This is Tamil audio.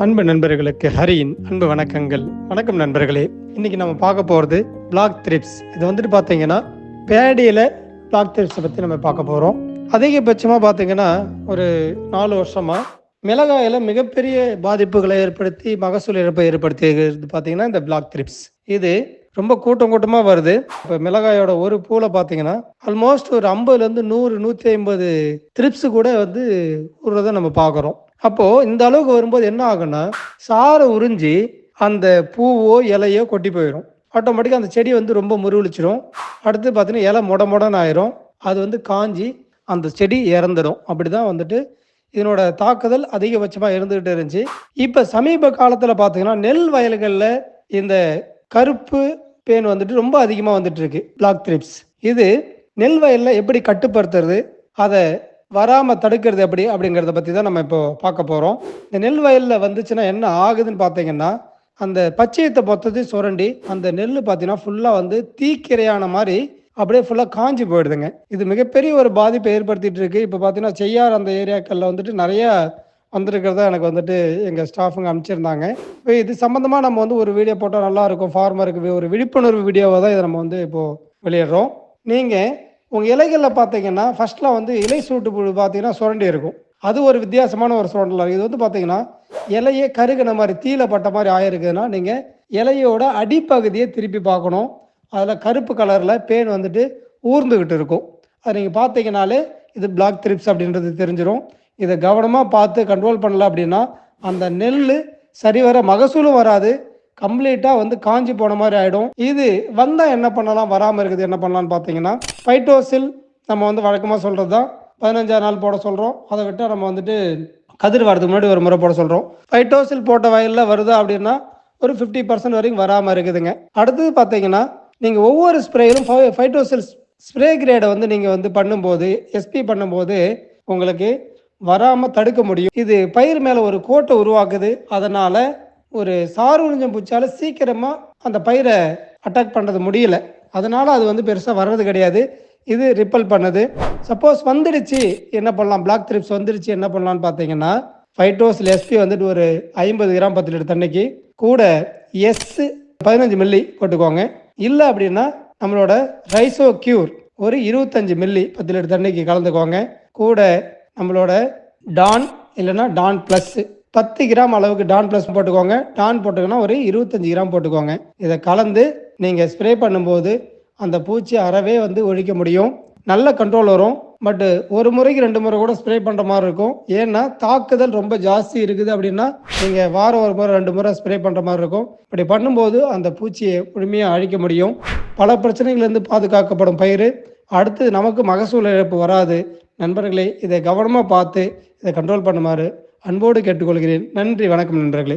அன்பு நண்பர்களுக்கு ஹரியின் அன்பு வணக்கங்கள். வணக்கம் நண்பர்களே. இன்னைக்கு நம்ம பார்க்க போகிறது பிளாக் த்ரிப்ஸ். இது வந்துட்டு பார்த்தீங்கன்னா பேடியில் பிளாக் த்ரிப்ஸை பற்றி நம்ம பார்க்க போகிறோம். அதிகபட்சமாக பார்த்தீங்கன்னா ஒரு 4 வருஷமாக மிளகாயில் மிகப்பெரிய பாதிப்புகளை ஏற்படுத்தி மகசூல் இழப்பை ஏற்படுத்தியது பார்த்தீங்கன்னா இந்த பிளாக் த்ரிப்ஸ். இது ரொம்ப கூட்டமாக வருது. இப்போ மிளகாயோட ஒரு பூவில் பார்த்தீங்கன்னா ஆல்மோஸ்ட் ஒரு 50லேருந்து 100 150 த்ரிப்ஸ் கூட வந்து உருவதை நம்ம பார்க்குறோம். அப்போது இந்த அளவுக்கு வரும்போது என்ன ஆகுன்னா சாரை உறிஞ்சி அந்த பூவோ இலையோ கொட்டி போயிடும். ஆட்டோமேட்டிக்காக அந்த செடி வந்து ரொம்ப முறிவளிச்சிடும். அடுத்து பார்த்தீங்கன்னா இலை மொடன்னு ஆயிரும். அது வந்து காஞ்சி அந்த செடி இறந்துடும். அப்படி தான் வந்துட்டு இதனோட தாக்குதல் அதிகபட்சமாக இருந்துகிட்டு இருந்துச்சு. இப்போ சமீப காலத்தில் பார்த்தீங்கன்னா நெல் வயல்களில் இந்த கருப்பு பேன் வந்துட்டு ரொம்ப அதிகமாக வந்துட்டு இருக்கு பிளாக் த்ரிப்ஸ். இது நெல் வயலில் எப்படி கட்டுப்படுத்துறது, அதை வராமல் தடுக்கிறது எப்படி அப்படிங்கிறத பற்றி தான் நம்ம இப்போ பார்க்க போகிறோம். இந்த நெல் வயலில் வந்துச்சுன்னா என்ன ஆகுதுன்னு பார்த்தீங்கன்னா அந்த பச்சையத்தை மொத்தத்தையும் சுரண்டி அந்த நெல் பார்த்தீங்கன்னா ஃபுல்லாக வந்து தீக்கிரையான மாதிரி அப்படியே ஃபுல்லாக காஞ்சி போயிடுதுங்க. இது மிகப்பெரிய ஒரு பாதிப்பை ஏற்படுத்திட்டு இருக்கு. இப்போ பார்த்தீங்கன்னா செய்யார் அந்த ஏரியாக்களில் வந்துட்டு நிறையா வந்திருக்கிறதா எனக்கு வந்துட்டு எங்கள் ஸ்டாஃபுங்க அனுப்பிச்சிருந்தாங்க. இப்போ இது சம்மந்தமாக நம்ம வந்து ஒரு வீடியோ போட்டால் நல்லாயிருக்கும். ஃபார்மருக்கு ஒரு விழிப்புணர்வு வீடியோவை தான் இதை நம்ம வந்து இப்போது வெளியிடுறோம். நீங்கள் உங்கள் இலைகளில் பார்த்தீங்கன்னா ஃபஸ்ட்டில் வந்து இலை சூட்டு புழு பார்த்தீங்கன்னா சுரண்டி இருக்கும். அது ஒரு வித்தியாசமான ஒரு சுரண்டல். இது வந்து பார்த்தீங்கன்னா இலையே கருகின மாதிரி தீல பட்ட மாதிரி ஆயிருக்குதுன்னா நீங்கள் இலையோட அடிப்பகுதியை திருப்பி பார்க்கணும். அதில் கருப்பு கலரில் பேன் வந்துட்டு ஊர்ந்துக்கிட்டு இருக்கும். அதை நீங்கள் பார்த்தீங்கனாலே இது பிளாக் த்ரிப்ஸ் அப்படின்றது தெரிஞ்சிடும். இதை கவனமாக பார்த்து கண்ட்ரோல் பண்ணல அப்படின்னா அந்த நெல் சரிவர மகசூலும் வராது, கம்ப்ளீட்டாக வந்து காஞ்சி போன மாதிரி ஆகிடும். இது வந்தால் என்ன பண்ணலாம், வராமல் இருக்குது என்ன பண்ணலான்னு பார்த்தீங்கன்னா ஃபைட்டோசில் நம்ம வந்து வழக்கமாக சொல்கிறது தான் 15ஆம் நாள் போட சொல்கிறோம். அதை விட்டால் நம்ம வந்துட்டு கதிர் வரதுக்கு முன்னாடி ஒரு முறை போட சொல்கிறோம். ஃபைட்டோசில் போட்ட வயலில் வருதா அப்படின்னா ஒரு 50% வரைக்கும் வராமல் இருக்குதுங்க. அடுத்தது பார்த்தீங்கன்னா நீங்கள் ஒவ்வொரு ஸ்ப்ரேயிலும் ஃபைட்டோசில் ஸ்ப்ரே கிரேடை வந்து நீங்கள் வந்து பண்ணும்போது எஸ்பி பண்ணும்போது உங்களுக்கு வராமல் தடுக்க முடியும். இது பயிர் மேலே ஒரு கோட்டை உருவாக்குது. அதனால் ஒரு சாறு உறிஞ்சம் பூச்சால் சீக்கிரமாக அந்த பயிரை அட்டாக் பண்ணுறது முடியல. அதனால் அது வந்து பெருசாக வர்றது கிடையாது. இது ரிப்பல் பண்ணுது. சப்போஸ் வந்துடுச்சு என்ன பண்ணலாம், பிளாக் த்ரிப்ஸ் வந்துடுச்சு என்ன பண்ணலான்னு பார்த்தீங்கன்னா ஃபைட்டோசில் எஸ்பி வந்துட்டு ஒரு 50 கிராம் 10 லிட்டர் தண்ணிக்கு கூட எஸ் 15 மில்லி போட்டுக்கோங்க. இல்லை அப்படின்னா நம்மளோட ரைசோ கியூர் ஒரு 25 மில்லி 10 லிட்டர் தண்ணிக்கு கலந்துக்கோங்க. கூட நம்மளோட டான் இல்லைன்னா டான் ப்ளஸ் 10 கிராம் அளவுக்கு டான் ப்ளஸ் போட்டுக்கோங்க. டான் போட்டுக்கோன்னா ஒரு 25 கிராம் போட்டுக்கோங்க. இதை கலந்து நீங்கள் ஸ்ப்ரே பண்ணும்போது அந்த பூச்சி அறவே வந்து ஒழிக்க முடியும். நல்ல கண்ட்ரோல் வரும். பட்டு ஒரு முறைக்கு 2 முறை கூட ஸ்ப்ரே பண்ணுற மாதிரி இருக்கும். ஏன்னா தாக்குதல் ரொம்ப ஜாஸ்தி இருக்குது அப்படின்னா நீங்கள் வாரம் ஒரு முறை 2 முறை ஸ்ப்ரே பண்ணுற மாதிரி இருக்கும். இப்படி பண்ணும்போது அந்த பூச்சியை முழுமையாக அழிக்க முடியும். பல பிரச்சனைகள்லேருந்து பாதுகாக்கப்படும் பயிர். அடுத்து நமக்கு மகசூல் இழப்பு வராது. நண்பர்களே, இதை கவனமாக பார்த்து இதை கண்ட்ரோல் பண்ணுமாறு அன்போடு கேட்டுக்கொள்கிறேன். நன்றி, வணக்கம் நண்பர்களே.